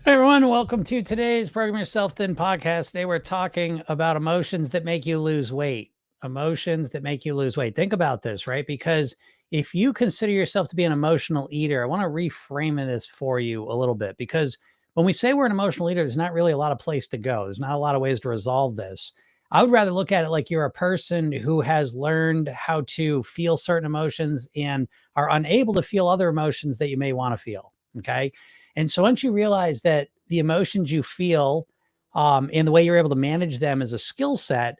Hey everyone, welcome to today's Program Yourself Thin podcast. Today we're talking about emotions that make you lose weight. Emotions that make you lose weight. Think about this, right? Because if you consider yourself to be an emotional eater, I want to reframe this for you a little bit because when we say we're an emotional eater, there's not really a lot of place to go. There's not a lot of ways to resolve this. I would rather look at it like you're a person who has learned how to feel certain emotions and are unable to feel other emotions that you may want to feel. Okay. And so once you realize that the emotions you feel and the way you're able to manage them as a skill set,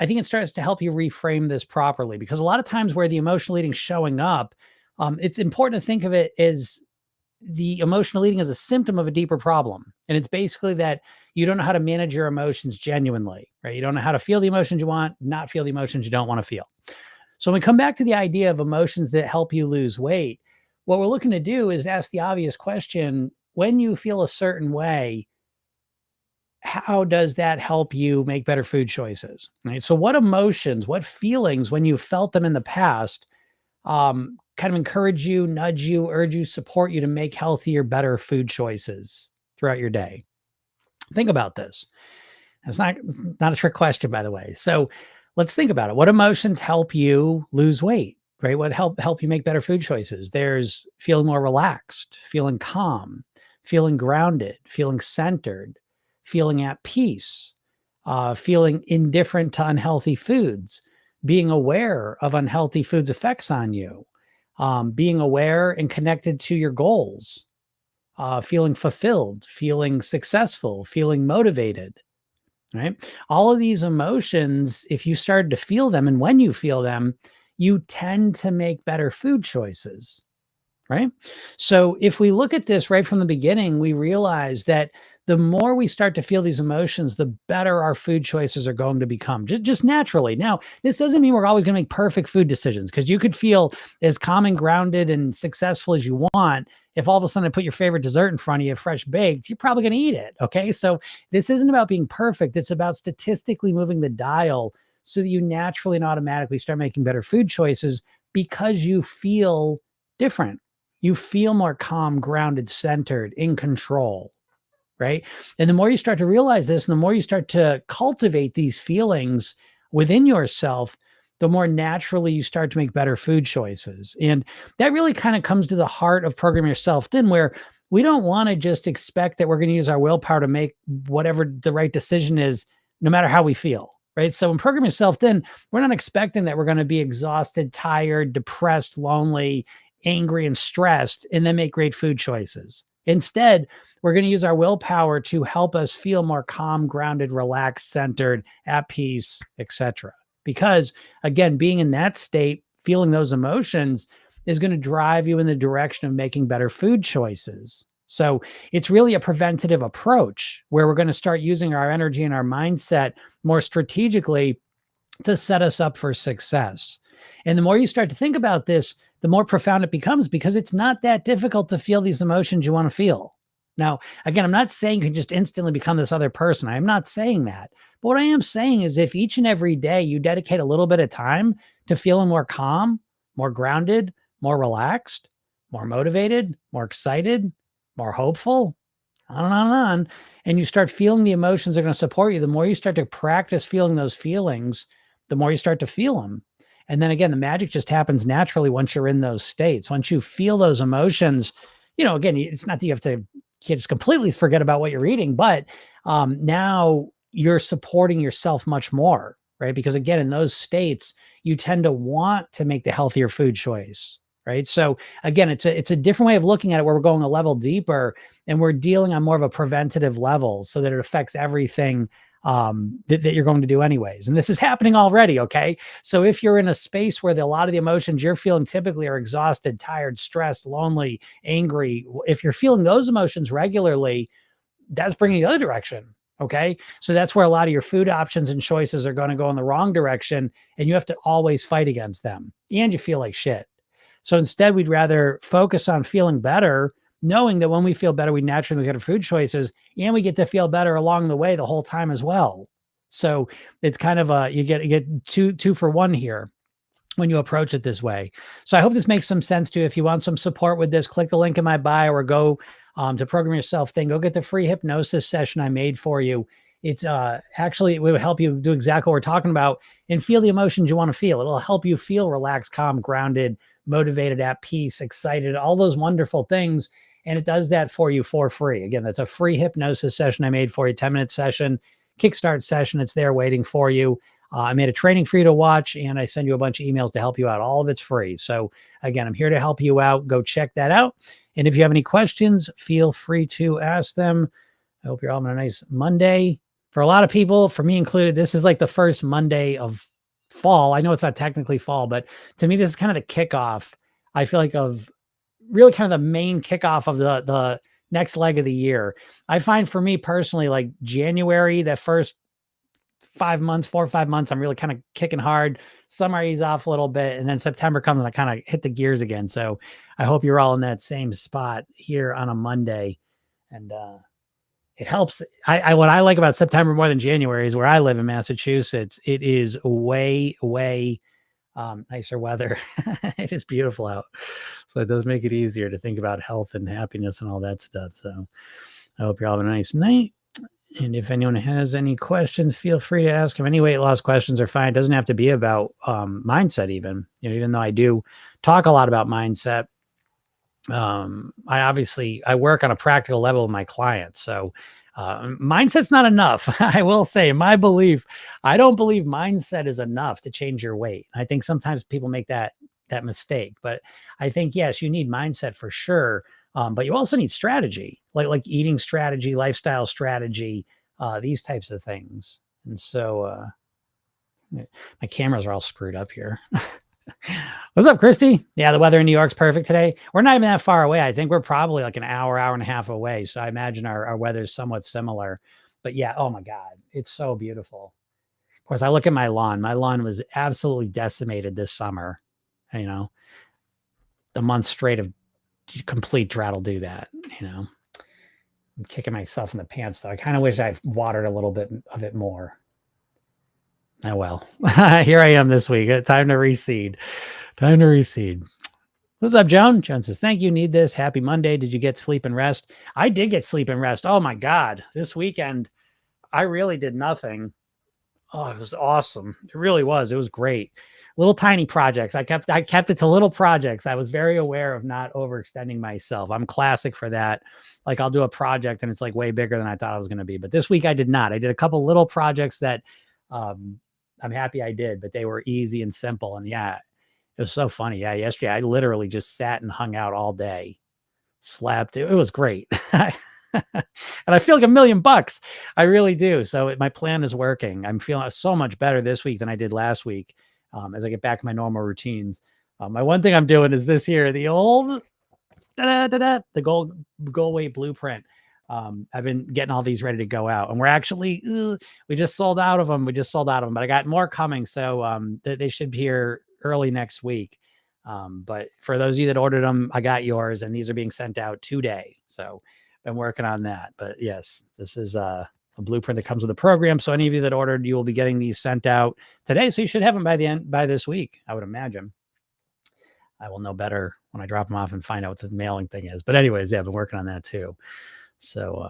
I think it starts to help you reframe this properly because a lot of times where the emotional eating is showing up, it's important to think of it as the emotional eating as a symptom of a deeper problem. And it's basically that you don't know how to manage your emotions genuinely, right? You don't know how to feel the emotions you want, not feel the emotions you don't want to feel. So when we come back to the idea of emotions that help you lose weight, what we're looking to do is ask the obvious question: when you feel a certain way, how does that help you make better food choices? Right. So what emotions, what feelings, when you felt them in the past, kind of encourage you, nudge you, urge you, support you to make healthier, better food choices throughout your day? Think about this. It's not a trick question, by the way. So let's think about it. What emotions help you lose weight? Right? What help you make better food choices? There's feeling more relaxed, feeling calm, feeling grounded, feeling centered, feeling at peace, feeling indifferent to unhealthy foods, being aware of unhealthy foods' effects on you, being aware and connected to your goals, feeling fulfilled, feeling successful, feeling motivated, right? All of these emotions, if you started to feel them and when you feel them, you tend to make better food choices, right? So if we look at this right from the beginning, we realize that the more we start to feel these emotions, the better our food choices are going to become just naturally. Now, this doesn't mean we're always going to make perfect food decisions because you could feel as calm and grounded and successful as you want. If all of a sudden I put your favorite dessert in front of you, fresh baked, you're probably going to eat it. Okay. So this isn't about being perfect. It's about statistically moving the dial so that you naturally and automatically start making better food choices because you feel different. You feel more calm, grounded, centered, in control, right? And the more you start to realize this, and the more you start to cultivate these feelings within yourself, the more naturally you start to make better food choices. And that really kind of comes to the heart of Program Yourself Thin, where we don't want to just expect that we're going to use our willpower to make whatever the right decision is, no matter how we feel. Right. So in Program Yourself Thin, we're not expecting that we're going to be exhausted, tired, depressed, lonely, angry, and stressed, and then make great food choices. Instead, we're going to use our willpower to help us feel more calm, grounded, relaxed, centered, at peace, etc. Because again, being in that state, feeling those emotions is going to drive you in the direction of making better food choices. So it's really a preventative approach where we're going to start using our energy and our mindset more strategically to set us up for success. And the more you start to think about this, the more profound it becomes because it's not that difficult to feel these emotions you want to feel. Now, again, I'm not saying you can just instantly become this other person. I'm not saying that. But what I am saying is if each and every day you dedicate a little bit of time to feeling more calm, more grounded, more relaxed, more motivated, more excited, more hopeful, on and on and on, and you start feeling the emotions that are going to support you, the more you start to practice feeling those feelings, the more you start to feel them. And then again, the magic just happens naturally once you're in those states. Once you feel those emotions, again, it's not that you can't just completely forget about what you're eating, but now you're supporting yourself much more, right? Because again, in those states, you tend to want to make the healthier food choice, right? So again, it's a different way of looking at it where we're going a level deeper and we're dealing on more of a preventative level so that it affects everything that you're going to do anyways. And this is happening already. Okay. So if you're in a space where a lot of the emotions you're feeling typically are exhausted, tired, stressed, lonely, angry, if you're feeling those emotions regularly, that's bringing you the other direction. Okay. So that's where a lot of your food options and choices are going to go in the wrong direction. And you have to always fight against them and you feel like shit. So instead, we'd rather focus on feeling better, knowing that when we feel better, we naturally get our food choices and we get to feel better along the way the whole time as well. So it's kind of you get two for one here when you approach it this way. So I hope this makes some sense to you. If you want some support with this, click the link in my bio or go to Program Yourself thing, go get the free hypnosis session I made for you. It's actually, it would help you do exactly what we're talking about and feel the emotions you want to feel. It'll help you feel relaxed, calm, grounded, motivated, at peace, excited, all those wonderful things. And it does that for you for free. Again, that's a free hypnosis session I made for you, 10-minute session, kickstart session. It's there waiting for you. I made a training for you to watch, and I send you a bunch of emails to help you out. All of it's free. So again, I'm here to help you out. Go check that out. And if you have any questions, feel free to ask them. I hope you're all having a nice Monday. For a lot of people, for me included, this is like the first Monday of fall. I know it's not technically fall, but to me, this is kind of the kickoff, I feel like, of really kind of the main kickoff of the next leg of the year. I find for me personally, like January, that first 5 months, 4 or 5 months, I'm really kind of kicking hard. Summer ease off a little bit. And then September comes and I kind of hit the gears again. So I hope you're all in that same spot here on a Monday. And it helps. What I like about September more than January is where I live in Massachusetts. It is way, way nicer weather. It is beautiful out. So it does make it easier to think about health and happiness and all that stuff. So I hope you're all having a nice night. And if anyone has any questions, feel free to ask them. Any weight loss questions are fine. It doesn't have to be about mindset even. Even though I do talk a lot about mindset, I work on a practical level with my clients. So mindset's not enough. I will say, my belief, I don't believe mindset is enough to change your weight. I think sometimes people make that mistake, but I think, yes, you need mindset for sure. But you also need strategy, like eating strategy, lifestyle strategy, these types of things. And so my cameras are all screwed up here. What's up, Christy? Yeah, the weather in New York's perfect today. We're not even that far away. I think we're probably like an hour and a half away. So I imagine our weather is somewhat similar. But yeah, oh my God, it's so beautiful. Of course, I look at my lawn. My lawn was absolutely decimated this summer. The month straight of complete drought will do that. I'm kicking myself in the pants, though. I kind of wish I watered a little bit of it more. Oh, well, here I am this week. Time to reseed. What's up, Joan? Joan says, thank you. Need this. Happy Monday. Did you get sleep and rest? I did get sleep and rest. Oh my God. This weekend, I really did nothing. Oh, it was awesome. It really was. It was great. Little tiny projects. I kept it to little projects. I was very aware of not overextending myself. I'm classic for that. Like I'll do a project and it's like way bigger than I thought it was going to be. But this week I did not. I did a couple little projects that I'm happy I did, but they were easy and simple. And yeah, it was so funny. Yeah, yesterday I literally just sat and hung out all day, slept. It was great. And I feel like $1,000,000. I really do. So my plan is working. I'm feeling so much better this week than I did last week. As I get back to my normal routines. My one thing I'm doing is this here, the old the goal weight blueprint. I've been getting all these ready to go out, and we're actually we just sold out of them. But I got more coming, so they should be here early next week. But for those of you that ordered them, I got yours, and these are being sent out today. So been working on that. But yes, this is a blueprint that comes with the program. So any of you that ordered, you will be getting these sent out today. So you should have them by this week, I would imagine. I will know better when I drop them off and find out what the mailing thing is. But anyways, yeah, I've been working on that too. So,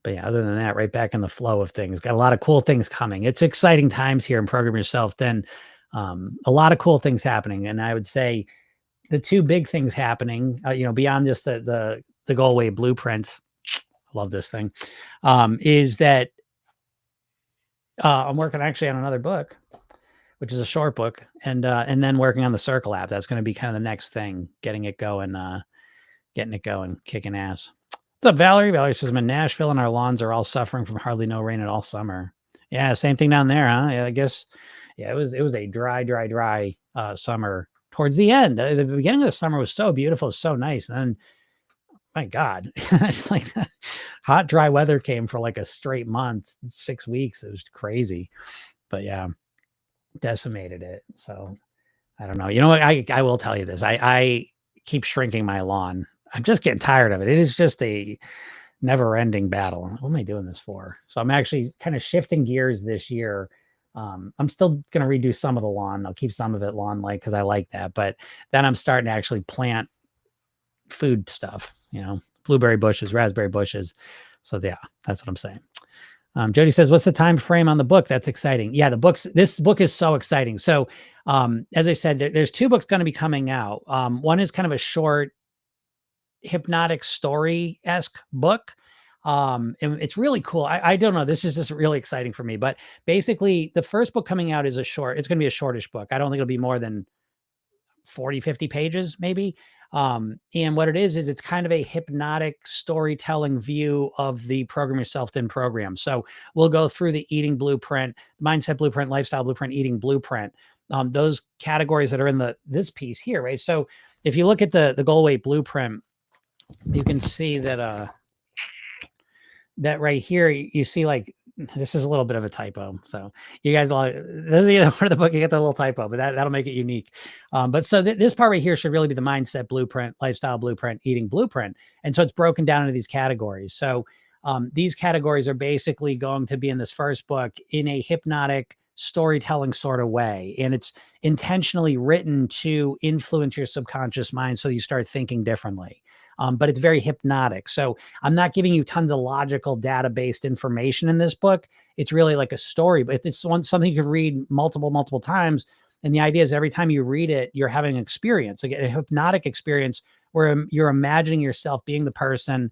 but yeah, other than that, right back in the flow of things. Got a lot of cool things coming. It's exciting times here in Program Yourself. Then a lot of cool things happening. And I would say the two big things happening, beyond just the goal weight blueprints, I love this thing, is that I'm working actually on another book, which is a short book, and then working on the Circle app. That's going to be kind of the next thing, getting it going, kicking ass. What's up, Valerie? Valerie says, I'm in Nashville and our lawns are all suffering from hardly no rain at all summer. Yeah, same thing down there, huh? Yeah, I guess. Yeah, it was a dry summer towards the end. The beginning of the summer was so beautiful, so nice. And then, my God, it's like hot, dry weather came for like a straight month, 6 weeks. It was crazy. But yeah, decimated it. So I don't know. You know what? I will tell you this. I keep shrinking my lawn. I'm just getting tired of it. It is just a never ending battle. What am I doing this for? So I'm actually kind of shifting gears this year. I'm still going to redo some of the lawn. I'll keep some of it lawn-like because I like that. But then I'm starting to actually plant food stuff, blueberry bushes, raspberry bushes. So yeah, that's what I'm saying. Jody says, what's the time frame on the book? That's exciting. Yeah, this book is so exciting. So as I said, there's 2 books going to be coming out. One is kind of a short hypnotic story-esque book. And it's really cool. I don't know. This is just really exciting for me. But basically, the first book coming out is it's going to be a shortish book. I don't think it'll be more than 40, 50 pages, maybe. And what it is it's kind of a hypnotic storytelling view of the Program Yourself Thin program. So we'll go through the eating blueprint, mindset blueprint, lifestyle blueprint, eating blueprint, those categories that are in this piece here, right? So if you look at the goal weight blueprint, you can see that that right here, you see like, this is a little bit of a typo. So you guys, those of you that order the book, you get the little typo, but that'll make it unique. But so this part right here should really be the mindset blueprint, lifestyle blueprint, eating blueprint. And so it's broken down into these categories. So these categories are basically going to be in this first book in a hypnotic storytelling sort of way. And it's intentionally written to influence your subconscious mind so you start thinking differently. But it's very hypnotic. So I'm not giving you tons of logical data-based information in this book. It's really like a story, but it's something you can read multiple times. And the idea is every time you read it, you're having an experience, like a hypnotic experience where you're imagining yourself being the person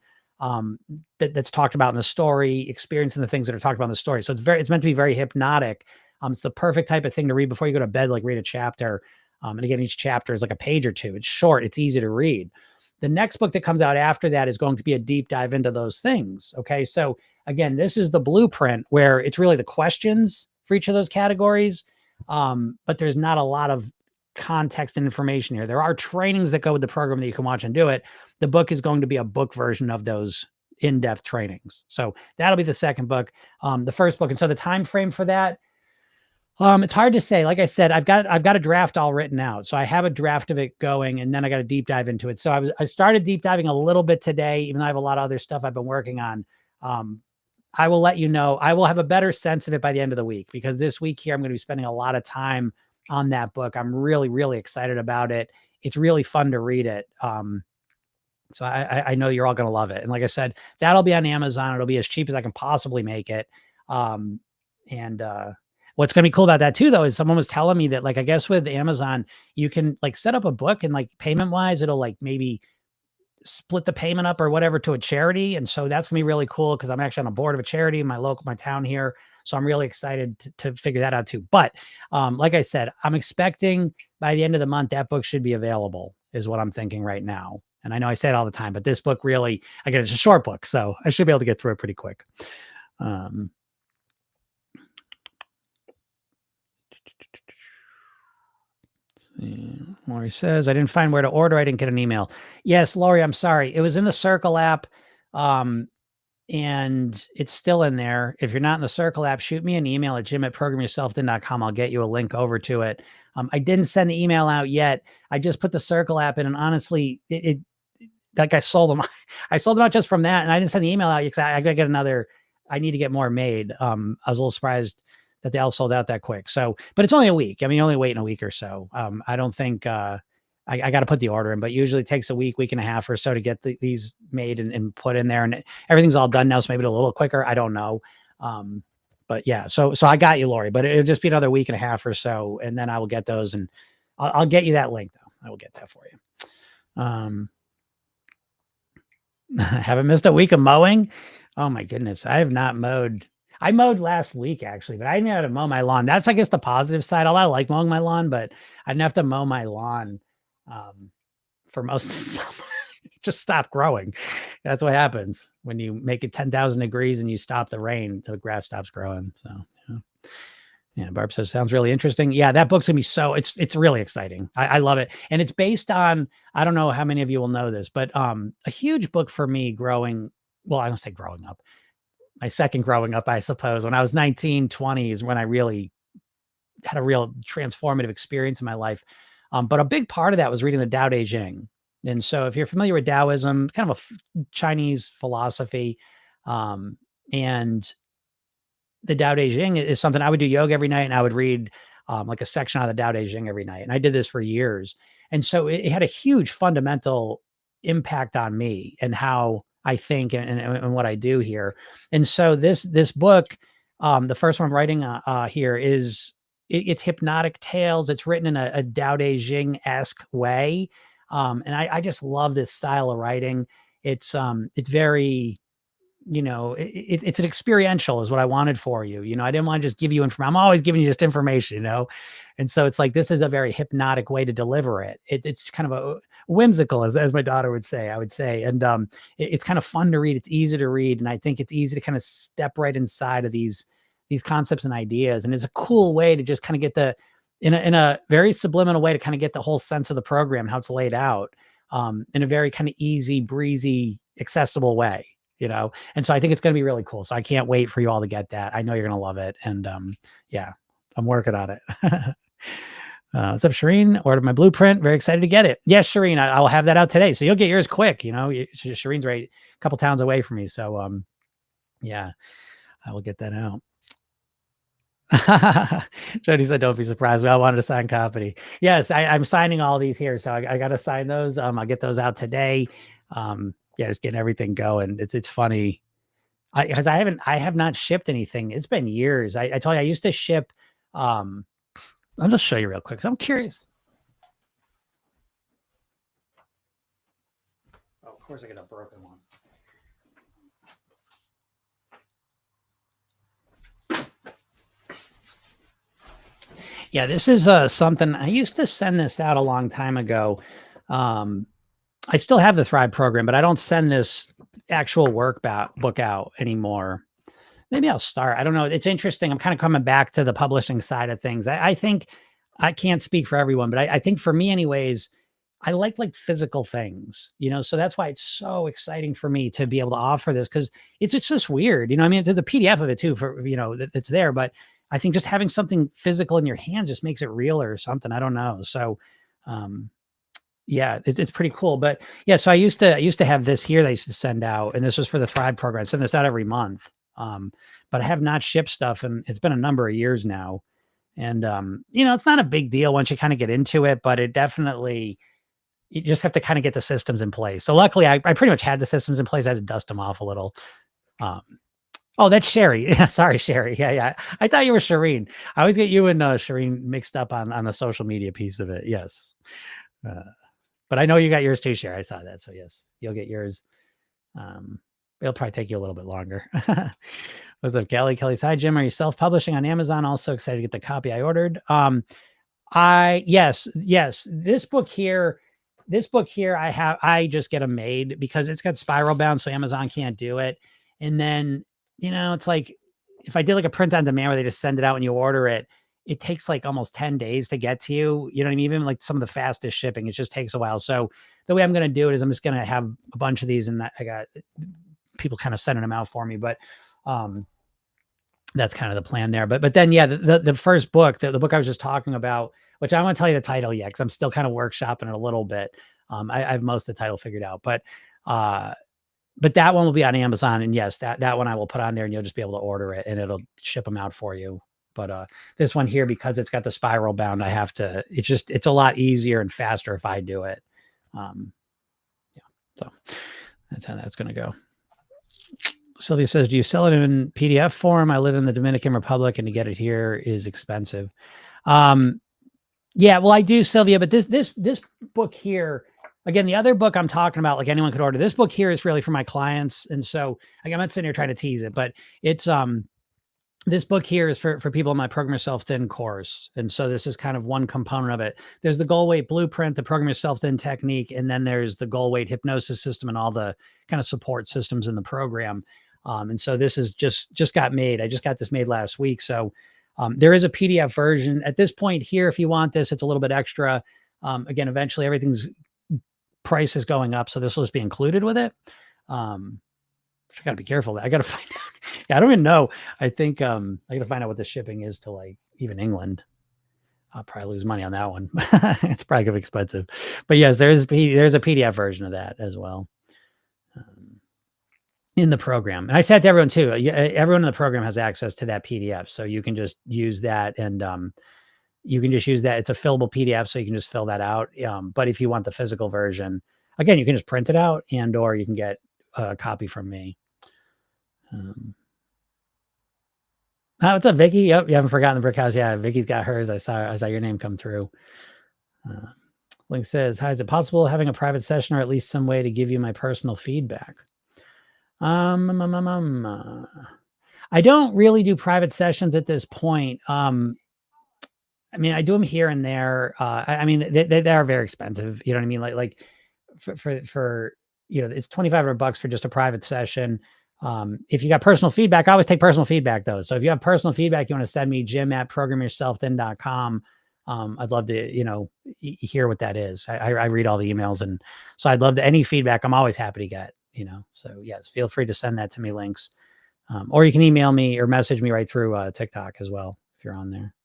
that's talked about in the story, experiencing the things that are talked about in the story. So it's meant to be very hypnotic. It's the perfect type of thing to read before you go to bed, like read a chapter. And again, each chapter is like a page or 2. It's short. It's easy to read. The next book that comes out after that is going to be a deep dive into those things. Okay. So again, this is the blueprint where it's really the questions for each of those categories. But there's not a lot of context and information here. There are trainings that go with the program that you can watch and do it. The book is going to be a book version of those in-depth trainings. So that'll be the second book, the first book. And so the time frame for that, it's hard to say. Like I said, I've got a draft all written out. So I have a draft of it going, and then I got to deep dive into it. So I started deep diving a little bit today, even though I have a lot of other stuff I've been working on. I will let you know. I will have a better sense of it by the end of the week, because this week here, I'm going to be spending a lot of time on that book. I'm really, really excited about it. It's really fun to read it. So I know you're all going to love it. And like I said, that'll be on Amazon. It'll be as cheap as I can possibly make it. What's going to be cool about that too, though, is someone was telling me that, like, I guess with Amazon, you can like set up a book and like payment wise, it'll like maybe split the payment up or whatever to a charity. And so that's gonna be really cool, because I'm actually on a board of a charity in my town here. So I'm really excited to figure that out too. But like I said, I'm expecting by the end of the month, that book should be available, is what I'm thinking right now. And I know I say it all the time, but this book really, again, it's a short book, so I should be able to get through it pretty quick. Lori says, I didn't find where to order. I didn't get an email. Yes, Lori, I'm sorry. It was in the Circle app. And it's still in there. If you're not in the Circle app, shoot me an email at jim@programyourselfthin.com. I'll get you a link over to it. I didn't send the email out yet. I just put the Circle app in, and honestly, like I sold them. I sold them out just from that, and I didn't send the email out because I got to get another. I need to get more made. I was a little surprised that they all sold out that quick. So, but it's only a week. I mean, only waiting a week or so. I don't think I got to put the order in, but usually it takes a week and a half or so to get these made and put in there, and everything's all done now. So maybe a little quicker. I don't know. But yeah, so I got you, Lori, but it'll just be another week and a half or so. And then I will get those, and I'll get you that link though. I will get that for you. I haven't missed a week of mowing. Oh my goodness. I have not mowed. I mowed last week actually, but I didn't have to mow my lawn. That's, I guess, the positive side. I like mowing my lawn, but I didn't have to mow my lawn for most of the summer. It just stopped growing. That's what happens when you make it 10,000 degrees and you stop the rain, the grass stops growing. So yeah. Barb says, sounds really interesting. Yeah, that book's gonna be it's really exciting. I love it. And it's based on, I don't know how many of you will know this, but a huge book for me growing, well, I don't say growing up, my second growing up, I suppose, when I was 19, 20 is when I really had a real transformative experience in my life. But a big part of that was reading the Tao Te Ching. And so if you're familiar with Taoism, kind of a Chinese philosophy, and the Tao Te Ching is something I would do yoga every night, and I would read like a section out of the Tao Te Ching every night. And I did this for years. And so it had a huge fundamental impact on me and how I think and what I do here. And so this book, the first one I'm writing here is it's Hypnotic Tales. It's written in a Tao Te Ching-esque way. And I just love this style of writing. It's very, it's an experiential is what I wanted for you. I didn't want to just give you information. I'm always giving you just information, And so it's like, this is a very hypnotic way to deliver it. It's kind of a whimsical, as my daughter would say, I would say. And it's kind of fun to read. It's easy to read. And I think it's easy to kind of step right inside of these concepts and ideas. And it's a cool way to just kind of get in a very subliminal way to kind of get the whole sense of the program, how it's laid out, in a very kind of easy, breezy, accessible way. And so I think it's going to be really cool. So I can't wait for you all to get that. I know you're going to love it. And yeah, I'm working on it. What's up, Shireen? Ordered my blueprint. Very excited to get it. Yes, Shireen, I'll have that out today. So you'll get yours quick. Shireen's right a couple towns away from me. So yeah, I will get that out. Jody said, don't be surprised. We all wanted to sign copy. Yes, I'm signing all these here. So I got to sign those. I'll get those out today. Yeah, just getting everything going. It's funny. Because I have not shipped anything. It's been years. I told you I used to ship. I'll just show you real quick. So I'm curious. Oh, of course I got a broken one. Yeah, this is something I used to send this out a long time ago. I still have the Thrive program, but I don't send this actual book out anymore. Maybe I'll start. I don't know. It's interesting. I'm kind of coming back to the publishing side of things. I think I can't speak for everyone, but I think for me anyways, I like physical things, so that's why it's so exciting for me to be able to offer this, because it's just weird. I mean, there's a PDF of it too for, that's there, but I think just having something physical in your hands just makes it realer or something. I don't know. So, yeah, it's pretty cool. But yeah, so I used to have this here that I used to send out, and this was for the Thrive program. I send this out every month. But I have not shipped stuff, and it's been a number of years now. And it's not a big deal once you kind of get into it, but it definitely, you just have to kind of get the systems in place. So luckily I pretty much had the systems in place. I had to dust them off a little. Oh, that's Sherry. Yeah, sorry, Sherry. Yeah. I thought you were Shireen. I always get you and Shireen mixed up on the social media piece of it. Yes. But I know you got yours too, Sherry. I saw that. So yes, you'll get yours. It'll probably take you a little bit longer. What's up, Kelly? Kelly's, hi, Jim. Are you self-publishing on Amazon? Also excited to get the copy I ordered. Yes. This book here, I just get them made because it's got spiral bound, so Amazon can't do it. And then, it's like, if I did like a print on demand where they just send it out and you order it, it takes like almost 10 days to get to you. You know what I mean? Even like some of the fastest shipping, it just takes a while. So the way I'm going to do it is I'm just going to have a bunch of these, and I got people kind of sending them out for me, but that's kind of the plan there. But then, yeah, the first book, the book I was just talking about, which I want to tell you the title yet, because I'm still kind of workshopping it a little bit. I have most of the title figured out, but that one will be on Amazon. And yes, that one I will put on there, and you'll just be able to order it, and it'll ship them out for you. But this one here, because it's got the spiral bound, it's a lot easier and faster if I do it. Yeah, so that's how that's going to go. Sylvia says, do you sell it in PDF form? I live in the Dominican Republic, and to get it here is expensive. Yeah, well, I do, Sylvia, but this book here, again, the other book I'm talking about, like anyone could order. This book here is really for my clients. And so I'm not sitting here trying to tease it, but it's, this book here is for people in my Program Yourself Thin course. And so this is kind of one component of it. There's the goal weight blueprint, the Program Yourself Thin technique, and then there's the goal weight hypnosis system and all the kind of support systems in the program. And so this is just got made. I just got this made last week. So there is a PDF version at this point here. If you want this, it's a little bit extra. Again, eventually everything's price is going up, so this will just be included with it. I got to be careful. I got to find out. Yeah, I don't even know. I think I got to find out what the shipping is to like even England. I'll probably lose money on that one. It's probably gonna be expensive. But yes, there's a PDF version of that as well in the program. And I said to everyone too. Everyone in the program has access to that PDF, so you can just use that, and you can just use that. It's a fillable PDF, so you can just fill that out. But if you want the physical version, Again, you can just print it out or you can get a copy from me. What's up, Vicky? Yep, you haven't forgotten the brick house. Yeah, Vicky's got hers. I saw your name come through. Link says, "Hi, is it possible having a private session or at least some way to give you my personal feedback?" I don't really do private sessions at this point. I mean, I do them here and there. I mean, they are very expensive. You know what I mean? Like for it's $2,500 for just a private session. If you got personal feedback, I always take personal feedback though. So if you have personal feedback, you want to send me jim@programyourselfthin.com. I'd love to, hear what that is. I read all the emails, and so I'd love to, any feedback. I'm always happy to get, so yes, feel free to send that to me, links. Or you can email me or message me right through TikTok as well, if you're on there.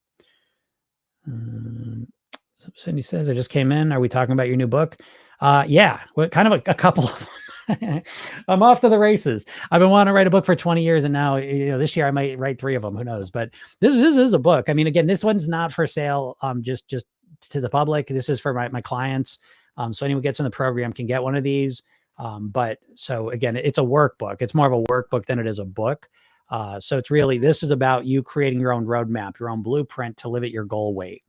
Cindy says, I just came in. Are we talking about your new book? Yeah, kind of a couple of I'm off to the races. I've been wanting to write a book for 20 years, and now, this year I might write 3 of them. Who knows? But this is a book. I mean, again, this one's not for sale. Just to the public. This is for my clients. So anyone gets in the program can get one of these. But so again, it's a workbook. It's more of a workbook than it is a book. So it's really, this is about you creating your own roadmap, your own blueprint to live at your goal weight.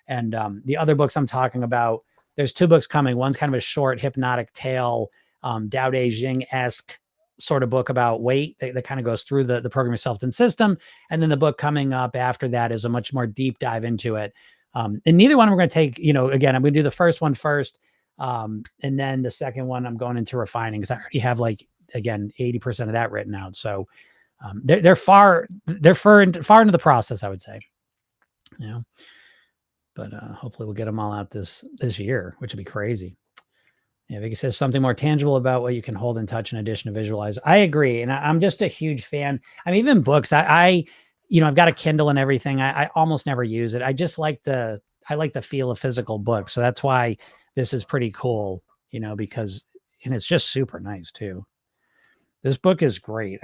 And the other books I'm talking about, there's 2 books coming. One's kind of a short hypnotic tale, Tao Te Ching-esque sort of book about weight that kind of goes through the Program Yourself Thin system. And then the book coming up after that is a much more deep dive into it. And neither one we're going to take, again, I'm going to do the first one first. And then the second one I'm going into refining, because I already have 80% of that written out. So they're far into the process, I would say, but hopefully we'll get them all out this year, which would be crazy. Yeah, Vicky says something more tangible about what you can hold and touch in addition to visualize. I agree. And I'm just a huge fan. I mean, even books, I've got a Kindle and everything. I almost never use it. I just like the feel of physical books. So that's why this is pretty cool, because, and it's just super nice too. This book is great.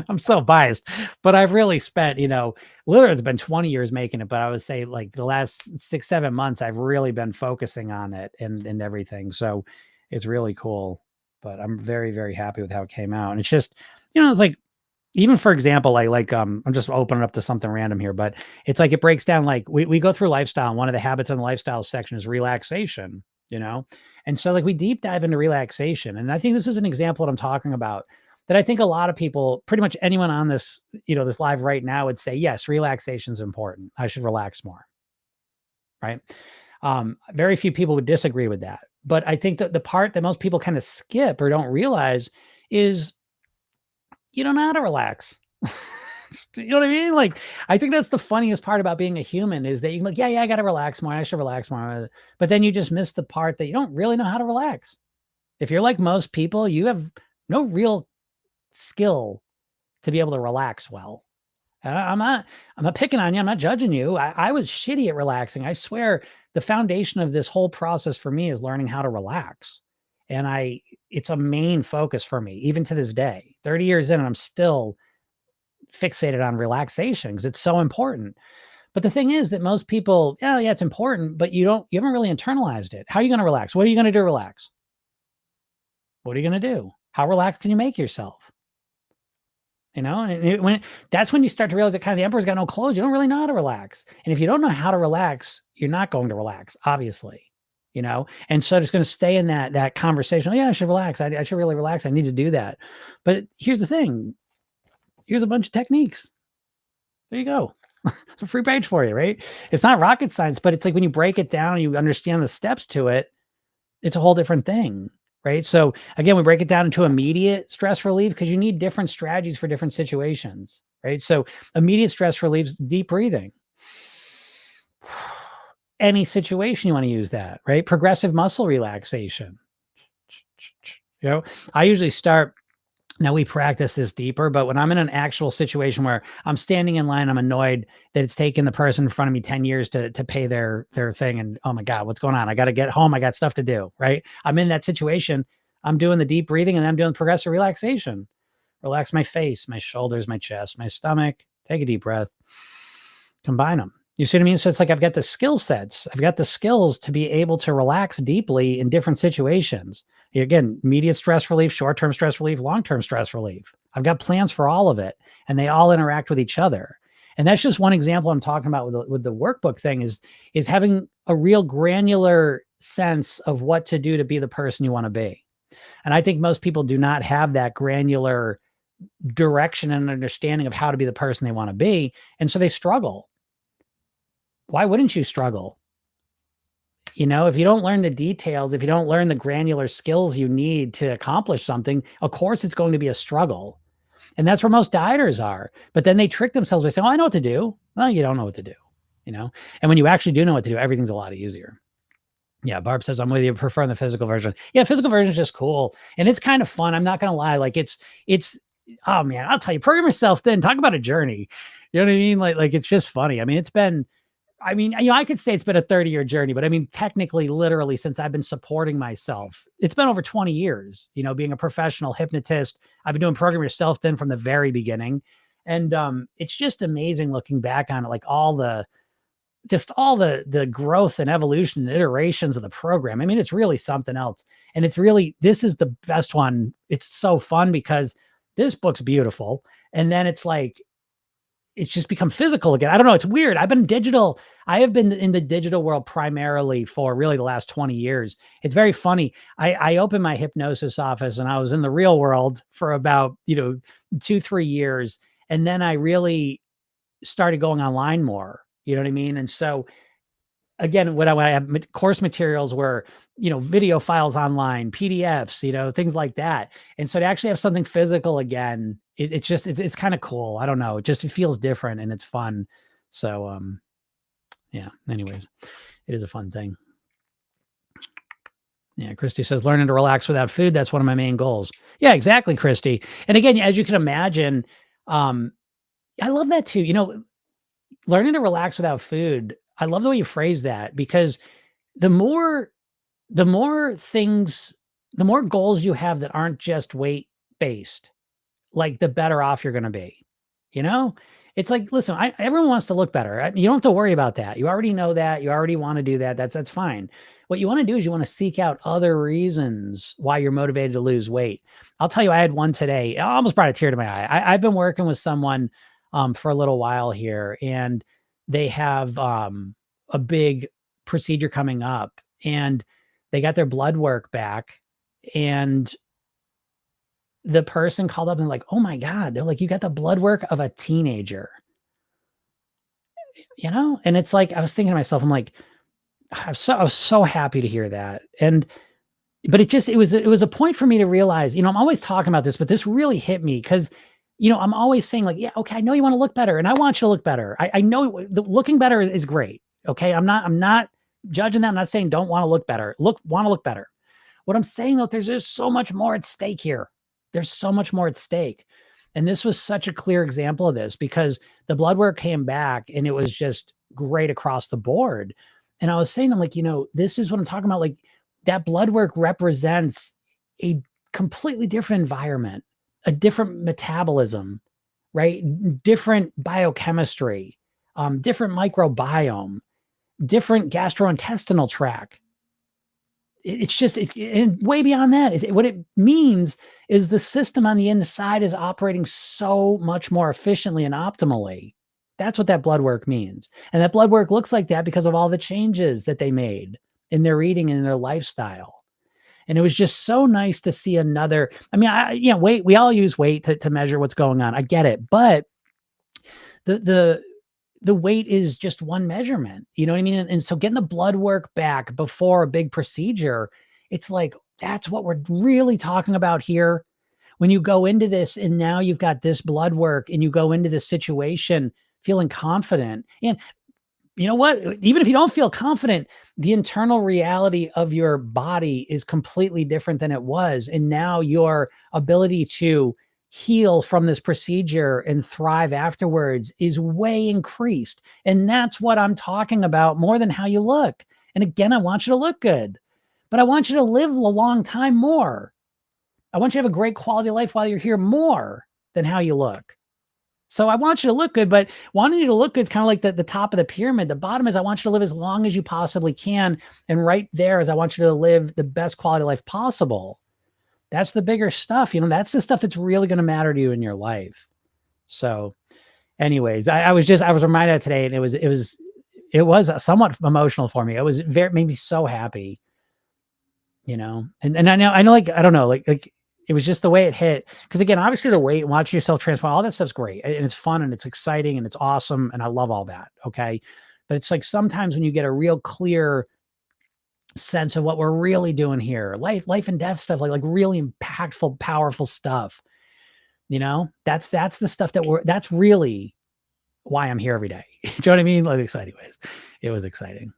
I'm so biased, but I've really spent, literally it's been 20 years making it, but I would say the last 6-7 months, I've really been focusing on it and everything. So it's really cool, but I'm very, very happy with how it came out. And it's just, it's like, even for example, I'm just opening up to something random here, but it's like, it breaks down, we go through lifestyle. And one of the habits in the lifestyle section is relaxation, and so we deep dive into relaxation. And I think this is an example of what I'm talking about, that I think a lot of people, pretty much anyone on this, this live right now would say, yes, relaxation is important. I should relax more. Right. Very few people would disagree with that. But I think that the part that most people kind of skip or don't realize is you don't know how to relax. You know what I mean? I think that's the funniest part about being a human, is that you can yeah, I got to relax more. I should relax more. But then you just miss the part that you don't really know how to relax. If you're like most people, you have no real skill to be able to relax well. And I'm not picking on you. I'm not judging you. I was shitty at relaxing. I swear the foundation of this whole process for me is learning how to relax. And it's a main focus for me, even to this day, 30 years in, and I'm still fixated on relaxation because it's so important. But the thing is that most people, yeah, it's important, but you haven't really internalized it. How are you going to relax? What are you going to do to relax? What are you going to do? How relaxed can you make yourself? And that's when you start to realize that kind of the emperor's got no clothes. You don't really know how to relax. And if you don't know how to relax, you're not going to relax, obviously, and so it's going to stay in that conversation. Oh, yeah, I should relax. I should really relax. I need to do that. But here's the thing. Here's a bunch of techniques. There you go. It's a free page for you, right? It's not rocket science, but it's like when you break it down, you understand the steps to it. It's a whole different thing. Right. So again, we break it down into immediate stress relief because you need different strategies for different situations. Right. So immediate stress relief is deep breathing. Any situation you want to use that. Right. Progressive muscle relaxation. I usually start. Now we practice this deeper, but when I'm in an actual situation where I'm standing in line, I'm annoyed that it's taken the person in front of me 10 years to pay their thing. And oh my God, what's going on? I got to get home. I got stuff to do, right? I'm in that situation. I'm doing the deep breathing and I'm doing progressive relaxation. Relax my face, my shoulders, my chest, my stomach. Take a deep breath. Combine them. You see what I mean? So it's like I've got the skill sets. I've got the skills to be able to relax deeply in different situations. Again, immediate stress relief, short-term stress relief, long-term stress relief. I've got plans for all of it, and they all interact with each other. And that's just one example I'm talking about with the workbook thing is having a real granular sense of what to do to be the person you want to be. And I think most people do not have that granular direction and understanding of how to be the person they want to be. And so they struggle. Why wouldn't you struggle? You know, if you don't learn the details, if you don't learn the granular skills you need to accomplish something, of course it's going to be a struggle. And that's where most dieters are. But then they trick themselves by saying, "Oh, I know what to do." Well, you don't know what to do, you know? And when you actually do know what to do, everything's a lot easier. Yeah, Barb says, "I'm with you, preferring the physical version." Yeah, physical version is just cool. And it's kind of fun. I'm not gonna lie. Like it's oh man, I'll tell you, program yourself then. Talk about a journey. You know what I mean? Like it's just funny. I mean, it's been I mean, you know, I could say it's been a 30-year journey, but I mean, technically, literally, since I've been supporting myself, it's been over 20 years, you know, being a professional hypnotist. I've been doing program yourself then from the very beginning. And it's just amazing looking back on it, like all the growth and evolution and iterations of the program. I mean, it's really something else. And this is the best one. It's so fun because this book's beautiful. And then it's just become physical again. I don't know. It's weird. I have been in the digital world primarily for really the last 20 years. It's very funny. I opened my hypnosis office and I was in the real world for about, 2-3 years. And then I really started going online more, you know what I mean? And so again, when I have course materials were, video files online, PDFs, things like that. And so to actually have something physical again, it's kind of cool. I don't know. It feels different and it's fun. So, yeah, anyways, it is a fun thing. Yeah. Christy says, learning to relax without food. That's one of my main goals. Yeah, exactly, Christy. And again, as you can imagine, I love that too. Learning to relax without food. I love the way you phrase that because the more goals you have that aren't just weight based, like the better off you're going to be. It's like, listen, everyone wants to look better. You don't have to worry about that. You already know that. You already want to do that. That's fine. What you want to do is you want to seek out other reasons why you're motivated to lose weight. I'll tell you, I had one today. I almost brought a tear to my eye. I've been working with someone for a little while here, and they have a big procedure coming up, and they got their blood work back, and the person called up and like, "Oh my God," they're like, "You got the blood work of a teenager." And it's like, I was thinking to myself, I'm like, I was so happy to hear that. But it was a point for me to realize, I'm always talking about this, but this really hit me because, I'm always saying like, yeah, okay, I know you want to look better and I want you to look better. I know looking better is great. Okay. I'm not judging that. I'm not saying don't want to look better. Want to look better. What I'm saying though, there's just so much more at stake here. There's so much more at stake. And this was such a clear example of this because the blood work came back and it was just great across the board. And I was saying, I'm like, this is what I'm talking about. Like that blood work represents a completely different environment, a different metabolism, right? Different biochemistry, different microbiome, different gastrointestinal tract. It's just, and way beyond that, what it means is the system on the inside is operating so much more efficiently and optimally. That's what that blood work means. And that blood work looks like that because of all the changes that they made in their eating and in their lifestyle. And it was just so nice to see another, weight, we all use weight to measure what's going on. I get it. But the weight is just one measurement, you know what I mean? And so getting the blood work back before a big procedure, it's like, that's what we're really talking about here. When you go into this and now you've got this blood work and you go into this situation feeling confident. And you know what? Even if you don't feel confident, the internal reality of your body is completely different than it was. And now your ability to heal from this procedure and thrive afterwards is way increased. And that's what I'm talking about more than how you look. And again, I want you to look good, but I want you to live a long time more. I want you to have a great quality of life while you're here more than how you look. So I want you to look good, but wanting you to look good is kind of like the top of the pyramid. The bottom is I want you to live as long as you possibly can. And right there is I want you to live the best quality of life possible. That's the bigger stuff. That's the stuff that's really going to matter to you in your life. So anyways, I was reminded of today, and it was somewhat emotional for me. It was made me so happy, and I know, like, I don't know, like it was just the way it hit. Cause again, obviously the weight and watching yourself transform, all that stuff's great. And it's fun and it's exciting and it's awesome. And I love all that. Okay. But it's like sometimes when you get a real clear sense of what we're really doing here, life and death stuff, like really impactful, powerful stuff, that's the stuff that's really why I'm here every day. Do you know what I mean? Like, exciting ways. It was exciting.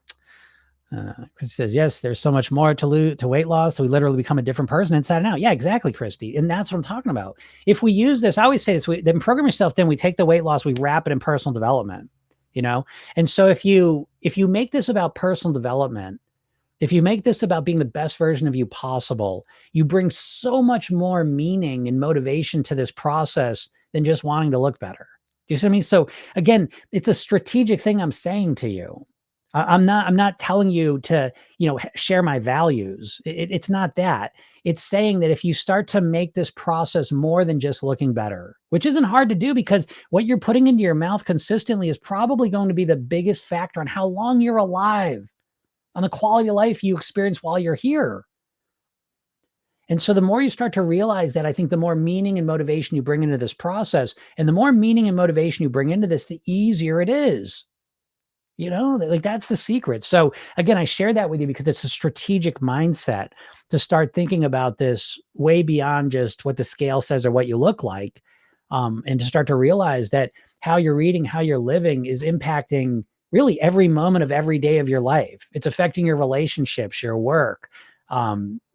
Christy says, yes, there's so much more to weight loss. So we literally become a different person inside and out. Yeah, exactly, Christy. And that's what I'm talking about. If we use this, I always say this, then program yourself, then we take the weight loss, we wrap it in personal development, And so if you make this about personal development, if you make this about being the best version of you possible, you bring so much more meaning and motivation to this process than just wanting to look better. Do you see what I mean? So again, it's a strategic thing I'm saying to you. I'm not telling you to, share my values. It's not that. It's saying that if you start to make this process more than just looking better, which isn't hard to do because what you're putting into your mouth consistently is probably going to be the biggest factor on how long you're alive, on the quality of life you experience while you're here. And so the more you start to realize that, I think the more meaning and motivation you bring into this process, and the more meaning and motivation you bring into this, the easier it is. Like that's the secret. So again, I share that with you because it's a strategic mindset to start thinking about this way beyond just what the scale says or what you look like. And to start to realize that how you're eating, how you're living is impacting really every moment of every day of your life. It's affecting your relationships, your work,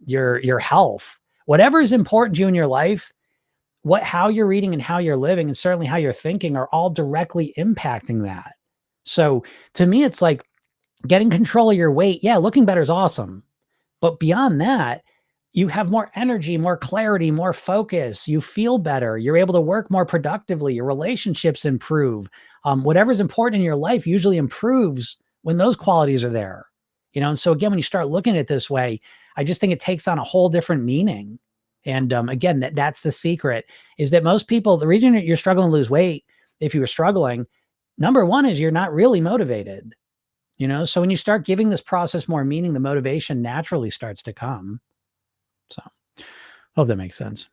your health, whatever is important to you in your life. How you're eating and how you're living, and certainly how you're thinking, are all directly impacting that. So to me, it's like getting control of your weight. Yeah, looking better is awesome. But beyond that, you have more energy, more clarity, more focus. You feel better. You're able to work more productively. Your relationships improve. Whatever's important in your life usually improves when those qualities are there. And so again, when you start looking at it this way, I just think it takes on a whole different meaning. And again, that's the secret, is that most people, the reason you're struggling to lose weight, if you were struggling, number one is you're not really motivated, So when you start giving this process more meaning, the motivation naturally starts to come. So hope that makes sense.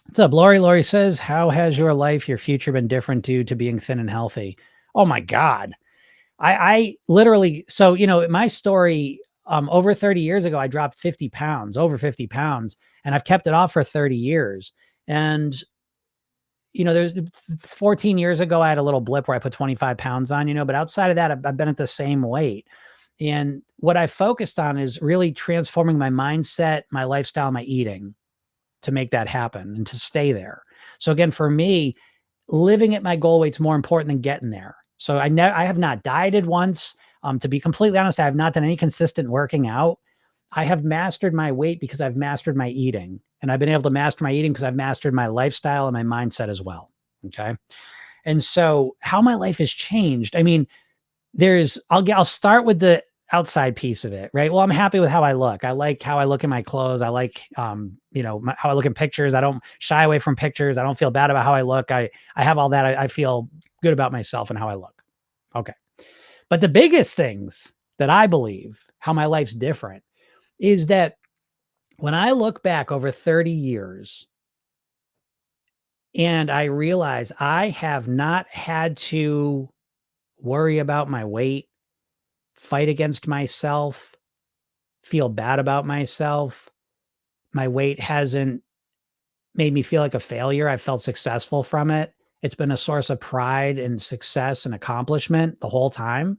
What's up, Lori? Lori says, how has your life, your future been different due to being thin and healthy? Oh my God. I literally, so, my story, over 30 years ago, I dropped 50 pounds, over 50 pounds, and I've kept it off for 30 years. And there's 14 years ago, I had a little blip where I put 25 pounds on, but outside of that, I've been at the same weight. And what I focused on is really transforming my mindset, my lifestyle, my eating to make that happen and to stay there. So again, for me, living at my goal weight's more important than getting there. So I have not dieted once. To be completely honest, I have not done any consistent working out. I have mastered my weight because I've mastered my eating, and I've been able to master my eating because I've mastered my lifestyle and my mindset as well. Okay. And so how my life has changed. I mean, I'll start with the outside piece of it, right? Well, I'm happy with how I look. I like how I look in my clothes. I like, how I look in pictures. I don't shy away from pictures. I don't feel bad about how I look. I have all that. I feel good about myself and how I look. Okay. But the biggest things that I believe how my life's different is that when I look back over 30 years and I realize I have not had to worry about my weight, fight against myself, feel bad about myself. My weight hasn't made me feel like a failure. I've felt successful from it. It's been a source of pride and success and accomplishment the whole time.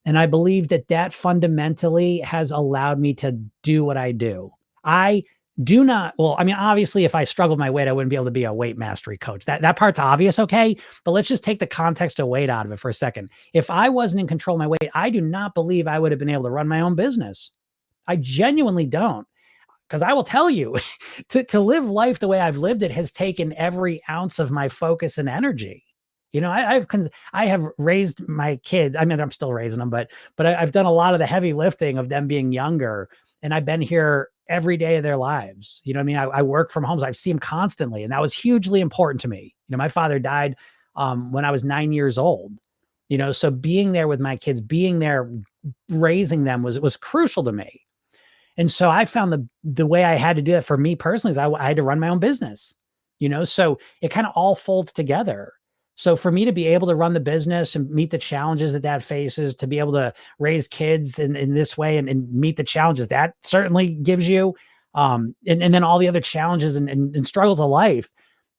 And I believe that fundamentally has allowed me to do what I do. I do not, well, I mean, obviously, if I struggled my weight, I wouldn't be able to be a weight mastery coach. That part's obvious, okay? But let's just take the context of weight out of it for a second. If I wasn't in control of my weight, I do not believe I would have been able to run my own business. I genuinely don't. Because I will tell you, to live life the way I've lived it has taken every ounce of my focus and energy. You know, I have raised my kids. I mean, I'm still raising them, but I've done a lot of the heavy lifting of them being younger, and I've been here every day of their lives. You know what I mean? I work from home, so I see them constantly, and that was hugely important to me. You know, my father died when I was 9 years old. You know, so being there with my kids, being there, raising them was crucial to me. And so I found the way I had to do that for me personally is I had to run my own business, you know, so it kind of all folds together. So for me to be able to run the business and meet the challenges that that faces, to be able to raise kids in this way and meet the challenges that certainly gives you, and then all the other challenges and struggles of life,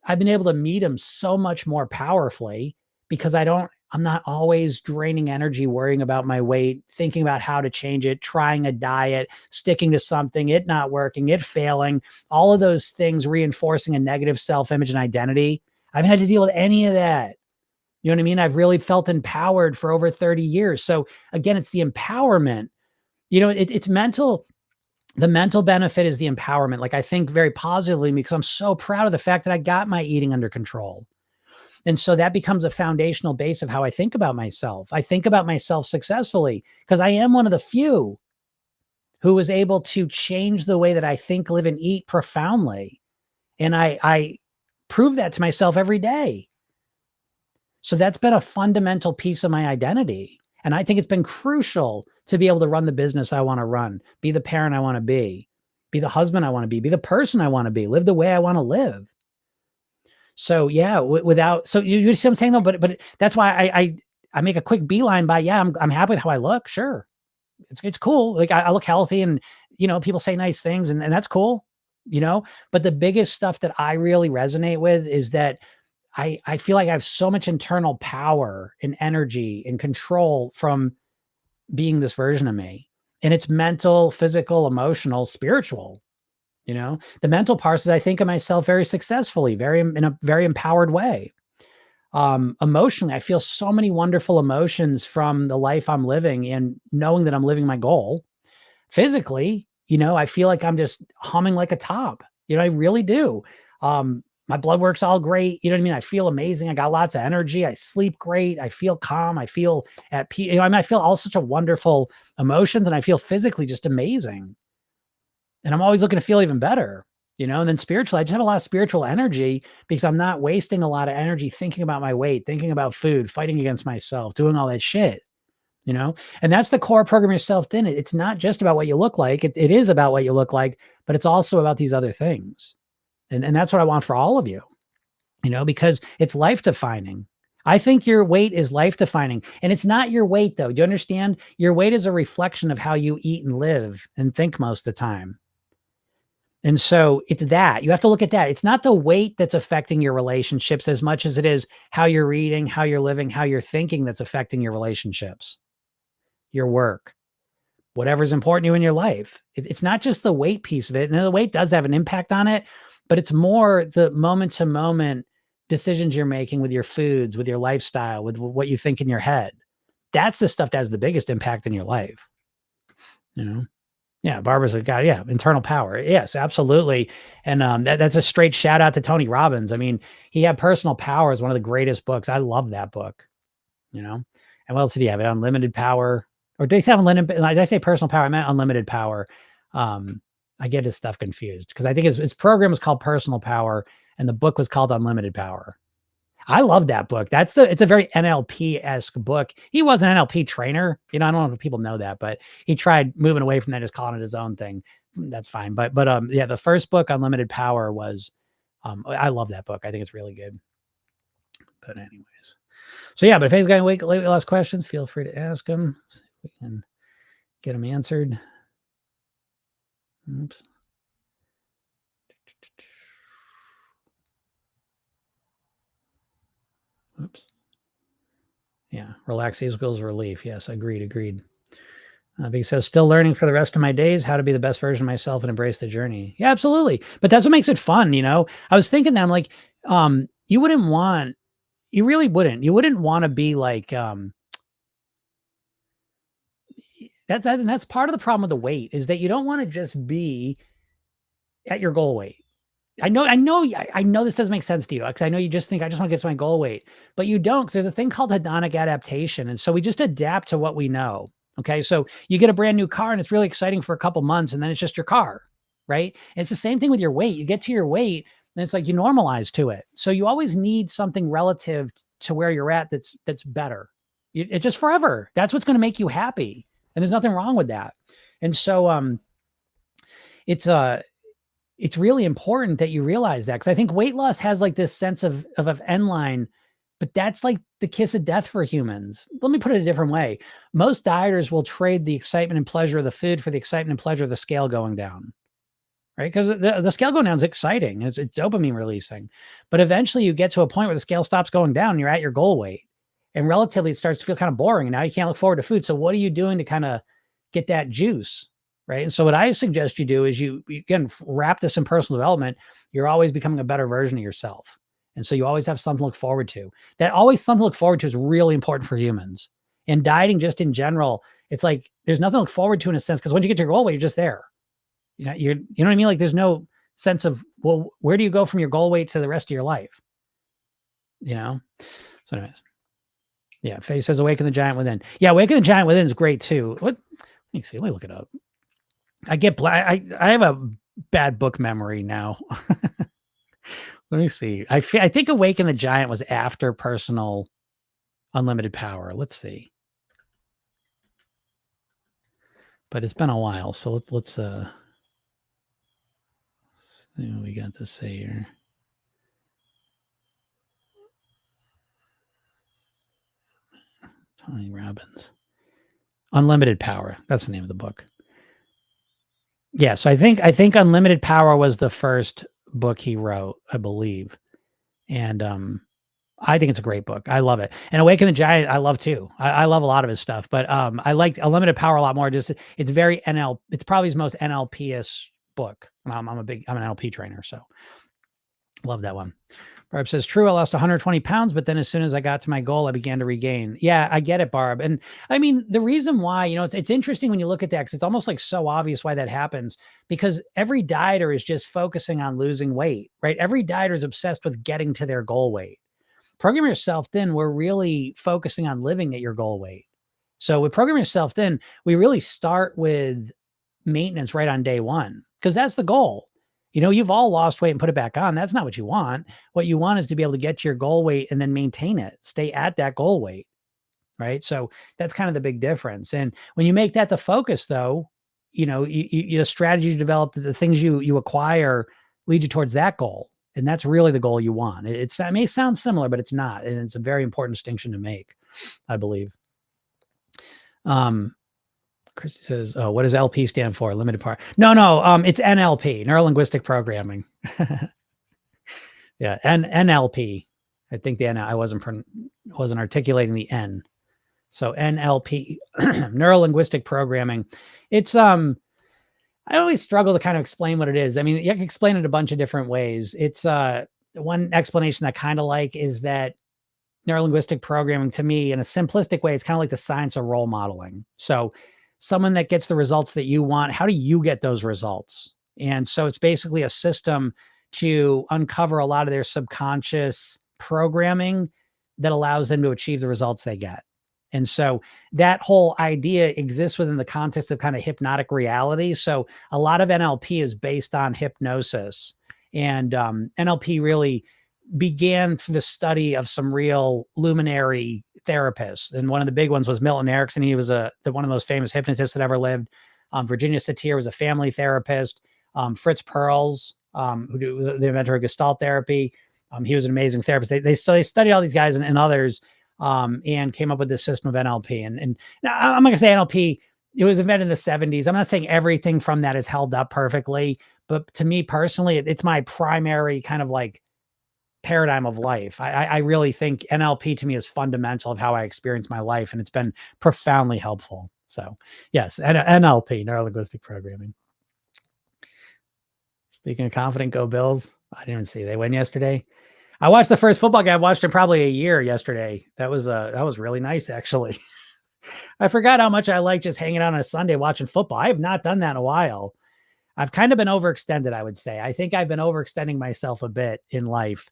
I've been able to meet them so much more powerfully because I'm not always draining energy worrying about my weight, thinking about how to change it, trying a diet, sticking to something, it not working, it failing, all of those things reinforcing a negative self-image and identity. I haven't had to deal with any of that. You know what I mean? I've really felt empowered for over 30 years. So again, it's the empowerment. You know, it's mental. The mental benefit is the empowerment. Like I think very positively because I'm so proud of the fact that I got my eating under control. And so that becomes a foundational base of how I think about myself. I think about myself successfully because I am one of the few who was able to change the way that I think, live, and eat profoundly. And I prove that to myself every day. So that's been a fundamental piece of my identity. And I think it's been crucial to be able to run the business I want to run, be the parent I want to be the husband I want to be the person I want to be, live the way I want to live. So yeah, without, so you see what I'm saying though, but that's why I make a quick beeline by, yeah, I'm happy with how I look. Sure. It's cool. Like I look healthy and, you know, people say nice things and that's cool, you know, but the biggest stuff that I really resonate with is that I feel like I have so much internal power and energy and control from being this version of me. And it's mental, physical, emotional, spiritual. You know, the mental parts is I think of myself very successfully, in a very empowered way. Emotionally, I feel so many wonderful emotions from the life I'm living and knowing that I'm living my goal. Physically, you know, I feel like I'm just humming like a top. You know, I really do. My blood work's all great. You know what I mean? I feel amazing. I got lots of energy. I sleep great. I feel calm. I feel at peace. You know, I mean, I feel all such a wonderful emotions and I feel physically just amazing. And I'm always looking to feel even better, you know, and then spiritually, I just have a lot of spiritual energy because I'm not wasting a lot of energy thinking about my weight, thinking about food, fighting against myself, doing all that shit, you know, and that's the core program yourself in it. It's not just about what you look like. It is about what you look like, but it's also about these other things. And that's what I want for all of you know, because it's life defining. I think your weight is life defining and it's not your weight though. Do you understand? Your weight is a reflection of how you eat and live and think most of the time. And so it's that you have to look at that. It's not the weight that's affecting your relationships as much as it is how you're eating, how you're living, how you're thinking that's affecting your relationships, your work, whatever's important to you in your life. It's not just the weight piece of it. And the weight does have an impact on it, but it's more the moment to moment decisions you're making with your foods, with your lifestyle, with what you think in your head. That's the stuff that has the biggest impact in your life, you know? Yeah, Barbara's a guy. Yeah, internal power. Yes, absolutely. And that's a straight shout out to Tony Robbins. I mean, he had Personal Power is one of the greatest books. I love that book. You know, and what else did he have? Unlimited Power, or did he say unlimited? Did I say Personal Power? I meant Unlimited Power. I get his stuff confused because I think his program was called Personal Power, and the book was called Unlimited Power. I love that book. It's a very NLP-esque book. He was an NLP trainer. You know, I don't know if people know that, but he tried moving away from that, just calling it his own thing. That's fine. But yeah, the first book, Unlimited Power, was I love that book. I think it's really good. But anyways. So yeah, but if anybody's got any last questions, feel free to ask them. See if we can get them answered. Oops. Oops. Yeah, relax equals relief. Yes, agreed. Because says, still learning for the rest of my days how to be the best version of myself and embrace the journey. Yeah, absolutely. But that's what makes it fun, you know? I was thinking that I'm like, you really wouldn't. You wouldn't want to be like, and that's part of the problem with the weight is that you don't want to just be at your goal weight. I know this doesn't make sense to you because I know you just think I just want to get to my goal weight, but you don't. Because there's a thing called hedonic adaptation, and so we just adapt to what we know. Okay, so you get a brand new car and it's really exciting for a couple months, and then it's just your car, right? And it's the same thing with your weight. You get to your weight, and it's like you normalize to it. So you always need something relative to where you're at that's better. It's just forever. That's what's going to make you happy, and there's nothing wrong with that. And so it's it's really important that you realize that, because I think weight loss has like this sense of an end line, but that's like the kiss of death for humans. Let me put it a different way. Most dieters will trade the excitement and pleasure of the food for the excitement and pleasure of the scale going down, right? Because the scale going down is exciting. It's dopamine releasing, but eventually you get to a point where the scale stops going down and you're at your goal weight, and relatively it starts to feel kind of boring. And now you can't look forward to food. So what are you doing to kind of get that juice? Right. And so what I suggest you do is you again, wrap this in personal development. You're always becoming a better version of yourself. And so you always have something to look forward to. That always something to look forward to is really important for humans. And dieting just in general, it's like there's nothing to look forward to in a sense, because once you get to your goal weight, you're just there. You know what I mean? Like there's no sense of, well, where do you go from your goal weight to the rest of your life? You know? So anyways. Yeah, Faye says Awaken the Giant Within. Yeah, Awaken the Giant Within is great too. Let me see. Let me look it up. I have a bad book memory now. Let me see. I think Awaken the Giant was after Personal Unlimited Power. Let's see. But it's been a while, so let's see what we got to say here. Tony Robbins. Unlimited Power. That's the name of the book. Yeah, so I think Unlimited Power was the first book he wrote, I believe. And I think it's a great book. I love it. And Awaken the Giant, I love too. I love a lot of his stuff, but I liked Unlimited Power a lot more. Just it's very it's probably his most NLP-ish book. I'm an NLP trainer, so love that one. Barb says, true, I lost 120 pounds, but then as soon as I got to my goal, I began to regain. Yeah, I get it, Barb. And I mean, the reason why, it's interesting when you look at that, because it's almost like so obvious why that happens, because every dieter is just focusing on losing weight, right? Every dieter is obsessed with getting to their goal weight. Program Yourself Thin, we're really focusing on living at your goal weight. So with Program Yourself Thin, we really start with maintenance right on day one, because that's the goal. You've all lost weight and put it back on. That's not what you want. What you want is to be able to get to your goal weight and then maintain it, stay at that goal weight, right? So that's kind of the big difference. And when you make that the focus, though, the strategy you develop, the things you acquire lead you towards that goal. And that's really the goal you want. It may sound similar, but it's not. And it's a very important distinction to make, I believe. Christy says, oh, what does LP stand for? Limited power. No. It's NLP, neuro-linguistic programming. Yeah. NLP. I think the N, I wasn't articulating the N. So NLP, neuro-linguistic programming. It's, I always struggle to kind of explain what it is. I mean, you can explain it a bunch of different ways. It's, one explanation I kind of like is that neuro-linguistic programming, to me, in a simplistic way, it's kind of like the science of role modeling. So someone that gets the results that you want, how do you get those results? And so it's basically a system to uncover a lot of their subconscious programming that allows them to achieve the results they get. And so that whole idea exists within the context of kind of hypnotic reality. So a lot of NLP is based on hypnosis, and NLP really began through the study of some real luminary therapists. And one of the big ones was Milton Erickson. He was one of the most famous hypnotists that ever lived. Virginia Satir was a family therapist. Fritz Perls, the inventor of Gestalt therapy. He was an amazing therapist. They studied all these guys and others, and came up with this system of NLP. And now I'm not gonna say NLP, it was invented in the 70s. I'm not saying everything from that is held up perfectly, but to me personally, it's my primary kind of like paradigm of life. I really think NLP to me is fundamental of how I experience my life, and it's been profoundly helpful. So yes, NLP, neuro-linguistic programming. Speaking of confident, go Bills. I didn't even see they win yesterday. I watched the first football game. I've watched in probably a year yesterday. That was really nice, actually. I forgot how much I like just hanging out on a Sunday watching football. I have not done that in a while. I've kind of been overextended, I would say. I think I've been overextending myself a bit in life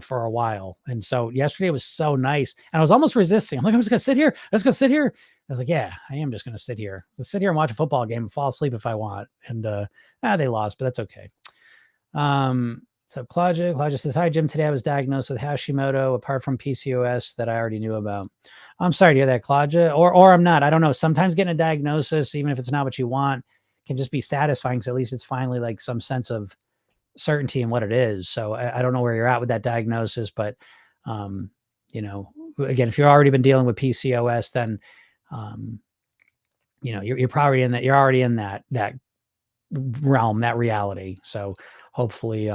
for a while. And so yesterday was so nice. And I was almost resisting. I'm like, I'm just going to sit here. I'm just going to sit here. I was like, yeah, I am just going to sit here. So sit here and watch a football game and fall asleep if I want. And they lost, but that's okay. So Claudia says, hi, Jim. Today I was diagnosed with Hashimoto apart from PCOS that I already knew about. I'm sorry to hear that, Claudia, or I'm not. I don't know. Sometimes getting a diagnosis, even if it's not what you want, can just be satisfying. So at least it's finally like some sense of certainty in what it is. So I don't know where you're at with that diagnosis, but, again, if you've already been dealing with PCOS, then, you're probably in that, you're already in that realm, that reality. So hopefully,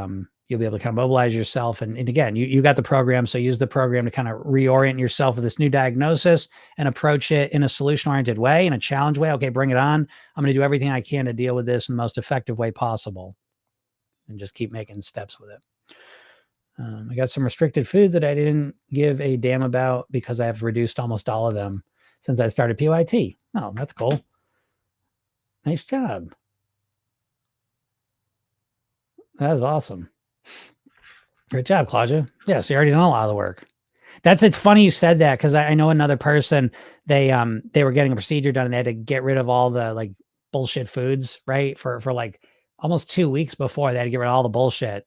you'll be able to kind of mobilize yourself. And again, you got the program. So use the program to kind of reorient yourself with this new diagnosis and approach it in a solution-oriented way, in a challenge way. Okay, bring it on. I'm going to do everything I can to deal with this in the most effective way possible. And just keep making steps with it. I got some restricted foods that I didn't give a damn about because I've reduced almost all of them since I started PYT. Oh, that's cool. Nice job. That was awesome. Great job, Claudia. Yeah, so you already done a lot of the work. It's funny you said that because I know another person, they were getting a procedure done and they had to get rid of all the like bullshit foods, right? For like almost 2 weeks before they had to get rid of all the bullshit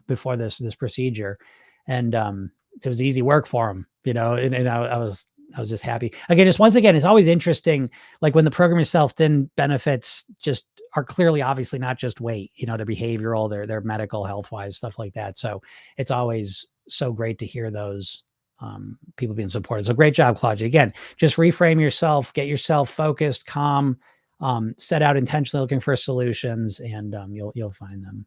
before this procedure. And it was easy work for them, and I was just happy. Again, just once again, it's always interesting, like when the program itself then benefits just are clearly obviously not just weight, they're behavioral, they're medical, health wise, stuff like that. So it's always so great to hear those people being supported. So great job, Claudia. Again, just reframe yourself, get yourself focused, calm, set out intentionally looking for solutions, and you'll find them.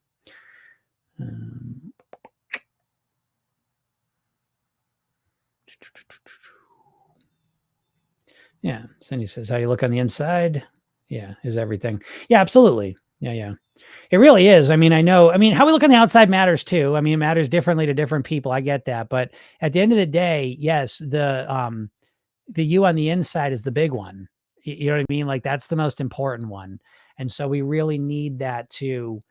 Yeah. Cindy says, how you look on the inside. Yeah. Is everything. Yeah, absolutely. Yeah. It really is. I mean, how we look on the outside matters too. I mean, it matters differently to different people. I get that. But at the end of the day, yes, the you on the inside is the big one. You know what I mean? Like that's the most important one. And so we really need that to,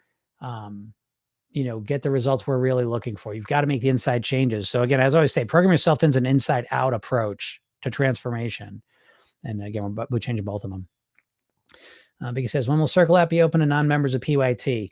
get the results we're really looking for. You've got to make the inside changes. So again, as I always say, program yourself is an inside out approach to transformation. And again, we're changing both of them. Vicky says, when will Circle app be open to non-members of PYT?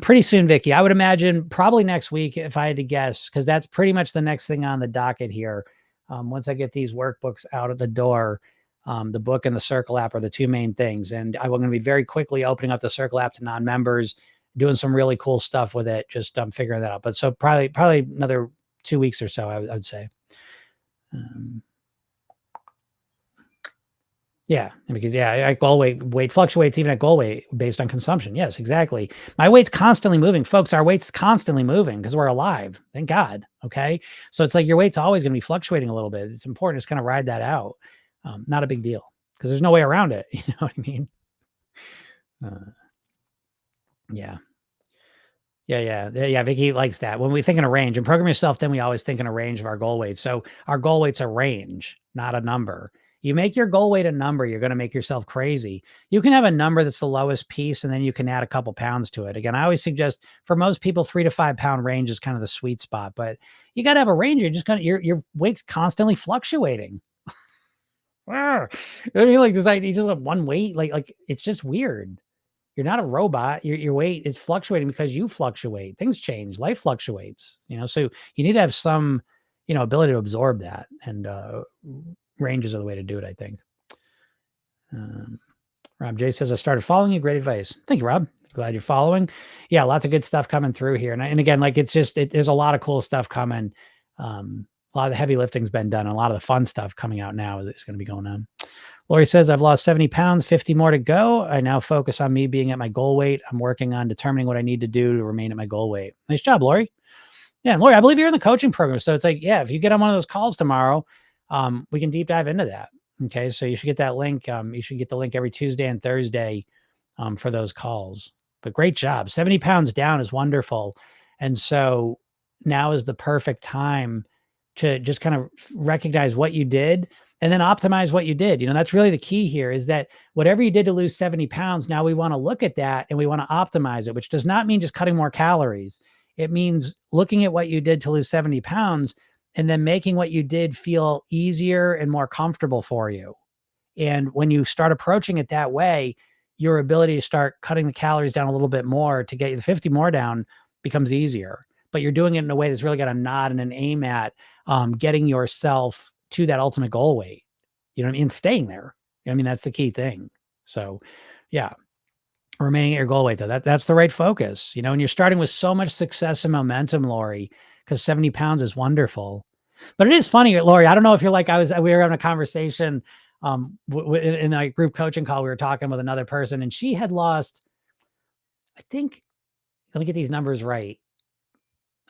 Pretty soon, Vicky. I would imagine probably next week if I had to guess, because that's pretty much the next thing on the docket here. Once I get these workbooks out of the door, the book and the Circle app are the two main things. And I'm going to be very quickly opening up the Circle app to non-members, doing some really cool stuff with it, just figuring that out. But so probably another 2 weeks or so, I would say. Yeah, because goal weight fluctuates even at goal weight based on consumption. Yes, exactly. My weight's constantly moving, folks. Our weight's constantly moving because we're alive. Thank God. Okay, so it's like your weight's always going to be fluctuating a little bit. It's important to just kind of ride that out. Not a big deal because there's no way around it. You know what I mean? Yeah. Vicky likes that. When we think in a range and program yourself, then we always think in a range of our goal weight. So our goal weight's a range, not a number. You make your goal weight a number, you're going to make yourself crazy. You can have a number that's the lowest piece, and then you can add a couple pounds to it. Again, I always suggest for most people, 3 to 5 pound range is kind of the sweet spot, but you got to have a range. You're just going to, your weight's constantly fluctuating. I mean, like this idea, you just have one weight, like it's just weird. You're not a robot. Your weight is fluctuating because you fluctuate. Things change. Life fluctuates. So you need to have some, ability to absorb that. And ranges are the way to do it, I think. Rob J says, I started following you. Great advice. Thank you, Rob. Glad you're following. Yeah, lots of good stuff coming through here. And again, like it's just, there's a lot of cool stuff coming. A lot of the heavy lifting's been done. And a lot of the fun stuff coming out now is going to be going on. Lori says, I've lost 70 pounds, 50 more to go. I now focus on me being at my goal weight. I'm working on determining what I need to do to remain at my goal weight. Nice job, Lori. Yeah, Lori, I believe you're in the coaching program. So it's like, yeah, if you get on one of those calls tomorrow, we can deep dive into that. Okay. So you should get that link. You should get the link every Tuesday and Thursday for those calls. But great job. 70 pounds down is wonderful. And so now is the perfect time to just kind of recognize what you did and then optimize what you did. That's really the key here, is that whatever you did to lose 70 pounds, now we want to look at that and we want to optimize it, which does not mean just cutting more calories. It means looking at what you did to lose 70 pounds and then making what you did feel easier and more comfortable for you. And when you start approaching it that way, your ability to start cutting the calories down a little bit more to get the 50 more down becomes easier. But you're doing it in a way that's really got a nod and an aim at getting yourself to that ultimate goal weight. You know what I mean? Staying there. I mean, that's the key thing. So, yeah, remaining at your goal weight, though, that's the right focus. And you're starting with so much success and momentum, Lori, because 70 pounds is wonderful. But it is funny, Lori. I don't know if you're like we were having a conversation in a group coaching call. We were talking with another person, and she had lost, I think, let me get these numbers right.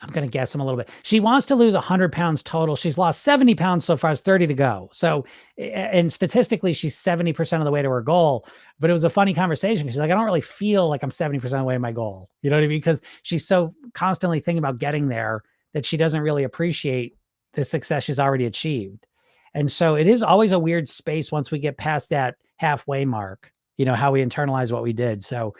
I'm going to guess them a little bit. She wants to lose 100 pounds total. She's lost 70 pounds so far. It's 30 to go. So, and statistically, she's 70% of the way to her goal. But it was a funny conversation. She's like, I don't really feel like I'm 70% of the way to my goal. You know what I mean? Because she's so constantly thinking about getting there that she doesn't really appreciate the success she's already achieved. And so it is always a weird space once we get past that halfway mark, how we internalize what we did. So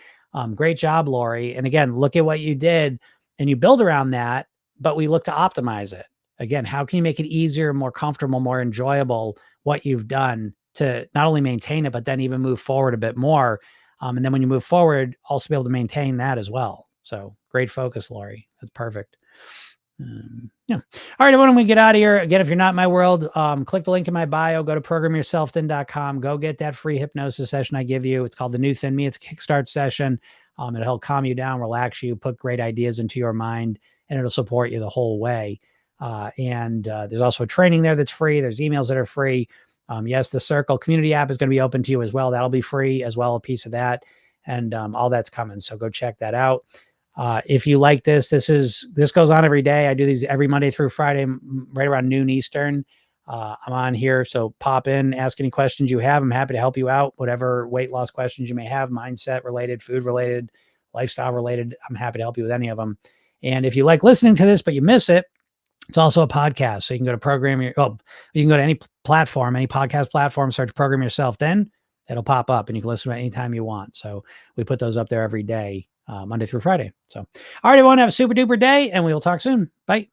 great job, Lori. And again, look at what you did and you build around that, but we look to optimize it. Again, how can you make it easier, more comfortable, more enjoyable, what you've done to not only maintain it, but then even move forward a bit more. And then when you move forward, also be able to maintain that as well. So great focus, Lori. That's perfect. Yeah. All right, everyone, we get out of here. Again, if you're not in my world, click the link in my bio, go to programyourselfthin.com, go get that free hypnosis session I give you. It's called The New Thin Me. It's a kickstart session. It'll help calm you down, relax you, put great ideas into your mind, and it'll support you the whole way. And there's also a training there that's free. There's emails that are free. Yes, the Circle community app is going to be open to you as well. That'll be free as well, a piece of that. And all that's coming. So go check that out. If you like this goes on every day. I do these every Monday through Friday, right around noon Eastern. I'm on here. So pop in, ask any questions you have. I'm happy to help you out. Whatever weight loss questions you may have, mindset related, food related, lifestyle related. I'm happy to help you with any of them. And if you like listening to this, but you miss it, it's also a podcast. So you can go to you can go to any platform, any podcast platform, search Program Yourself Thin. It'll pop up and you can listen to it anytime you want. So we put those up there every day. Monday through Friday. So, all right, everyone, have a super duper day and we will talk soon. Bye.